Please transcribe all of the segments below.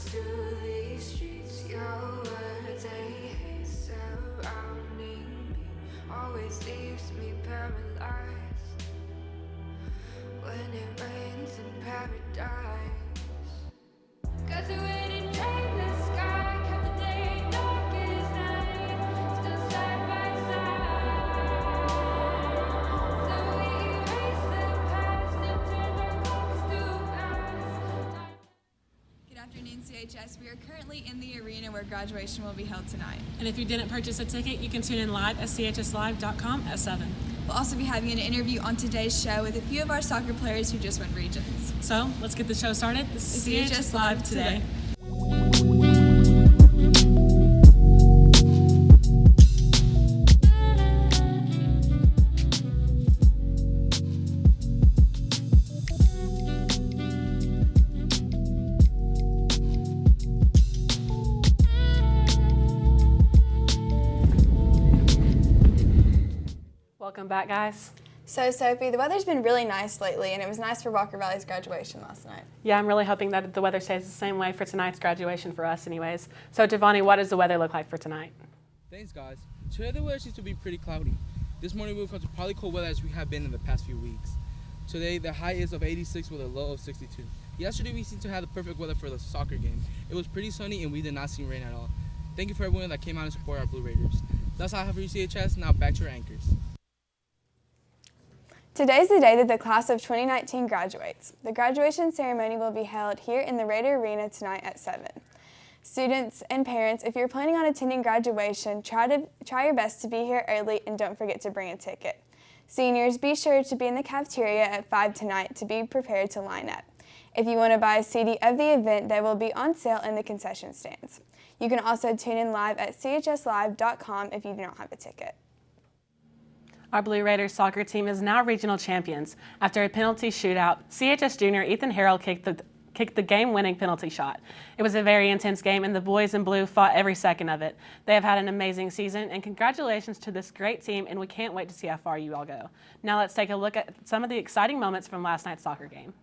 through these streets, your words, they hate surrounding me, always leaves me paralyzed when it rains in paradise. Got the wind and drain the sky, kept the day dark as night, still side by side. So we erase the past and turn our clocks too fast. Good afternoon, CHS. We are currently in the arena where graduation will be held tonight. And if you didn't purchase a ticket, you can tune in live at CHSLive.com at 7. We'll also be having an interview on today's show with a few of our soccer players who just won regions. So let's get the show started. This is CHS Live today. Welcome back, guys. So, Sophie, the weather's been really nice lately, and it was nice for Walker Valley's graduation last night. Yeah, I'm really hoping that the weather stays the same way for tonight's graduation for us anyways. So, Devani, what does the weather look like for tonight? Thanks, guys. Today the weather seems to be pretty cloudy. This morning we will come to probably cold weather as we have been in the past few weeks. Today the high is of 86 with a low of 62. Yesterday we seemed to have the perfect weather for the soccer game. It was pretty sunny and we did not see rain at all. Thank you for everyone that came out and supported our Blue Raiders. That's all I have for you, CHS. Now back to your anchors. Today's the day that the class of 2019 graduates. The graduation ceremony will be held here in the Raider Arena tonight at 7. Students and parents, if you're planning on attending graduation, try your best to be here early and don't forget to bring a ticket. Seniors, be sure to be in the cafeteria at 5 tonight to be prepared to line up. If you want to buy a CD of the event, they will be on sale in the concession stands. You can also tune in live at CHSLive.com if you do not have a ticket. Our Blue Raiders soccer team is now regional champions. After a penalty shootout, CHS junior Ethan Harrell kicked the game-winning penalty shot. It was a very intense game, and the boys in blue fought every second of it. They have had an amazing season, and congratulations to this great team, and we can't wait to see how far you all go. Now let's take a look at some of the exciting moments from last night's soccer game.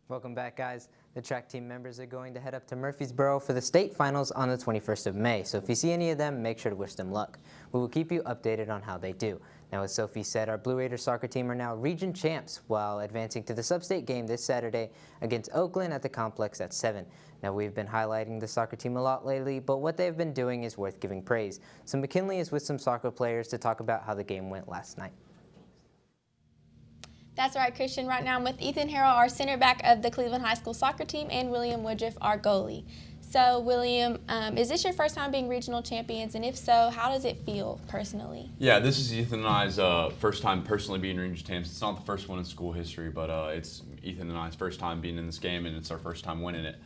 Welcome back, guys. The track team members are going to head up to Murfreesboro for the state finals on the 21st of May, so if you see any of them, make sure to wish them luck. We will keep you updated on how they do. Now, as Sophie said, our Blue Raiders soccer team are now region champs while advancing to the sub-state game this Saturday against Oakland at the complex at 7. Now, we've been highlighting the soccer team a lot lately, but what they've been doing is worth giving praise. So McKinley is with some soccer players to talk about how the game went last night. That's right, Christian. Right now I'm with Ethan Harrell, our center back of the Cleveland High School soccer team, and William Woodruff, our goalie. So, William, is this your first time being regional champions? And if so, how does it feel personally? Yeah, this is Ethan and I's first time personally being regional champions. It's not the first one in school history, but it's Ethan and I's first time being in this game, and it's our first time winning it.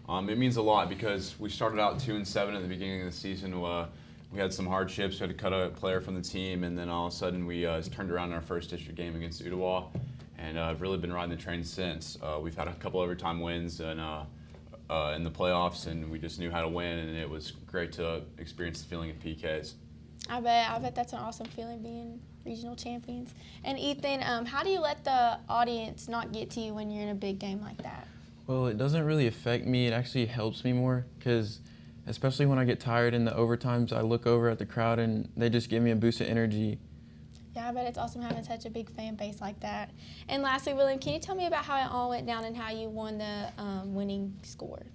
It means a lot because we started out 2-7 at the beginning of the season. We had some hardships. We had to cut a player from the team, and then all of a sudden we turned around in our first district game against Ottawa, and I've really been riding the train since. We've had a couple overtime wins and in the playoffs, and we just knew how to win, and it was great to experience the feeling of PKs. I bet that's an awesome feeling being regional champions. And Ethan, how do you let the audience not get to you when you're in a big game like that? Well, it doesn't really affect me. It actually helps me more because especially when I get tired in the overtimes, I look over at the crowd and they just give me a boost of energy. Yeah, I bet it's awesome having such a big fan base like that. And lastly, William, can you tell me about how it all went down and how you won the winning score?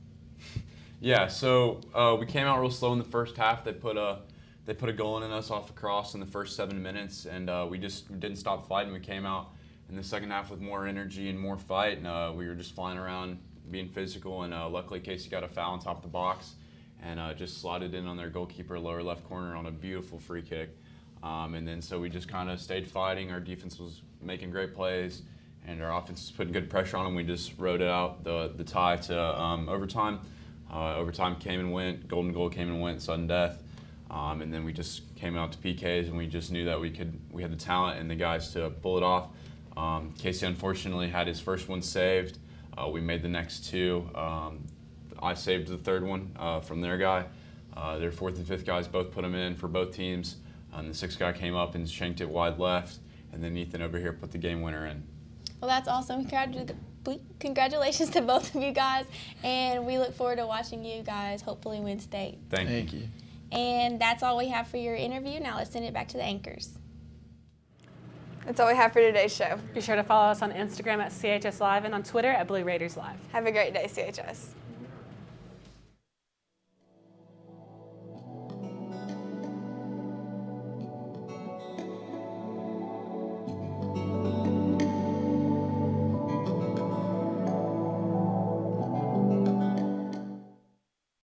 Yeah, so we came out real slow in the first half. They put a goal in us off a cross in the first 7 minutes, and we just didn't stop fighting. We came out in the second half with more energy and more fight, and we were just flying around, being physical, and luckily Casey got a foul on top of the box and just slotted in on their goalkeeper lower left corner on a beautiful free kick. And then so we just kind of stayed fighting. Our defense was making great plays, and our offense was putting good pressure on them. We just rode it out the tie to overtime. Overtime came and went. Golden goal came and went. Sudden death. And then we just came out to PKs, and we just knew that we had the talent and the guys to pull it off. Casey unfortunately had his first one saved. We made the next two. I saved the third one from their guy. Their fourth and fifth guys both put them in for both teams. And the sixth guy came up and shanked it wide left. And then Ethan over here put the game winner in. Well, that's awesome. Congratulations to both of you guys. And we look forward to watching you guys hopefully win state. Thank you. And that's all we have for your interview. Now let's send it back to the anchors. That's all we have for today's show. Be sure to follow us on Instagram at CHSLive and on Twitter at Blue Raiders Live. Have a great day, CHS.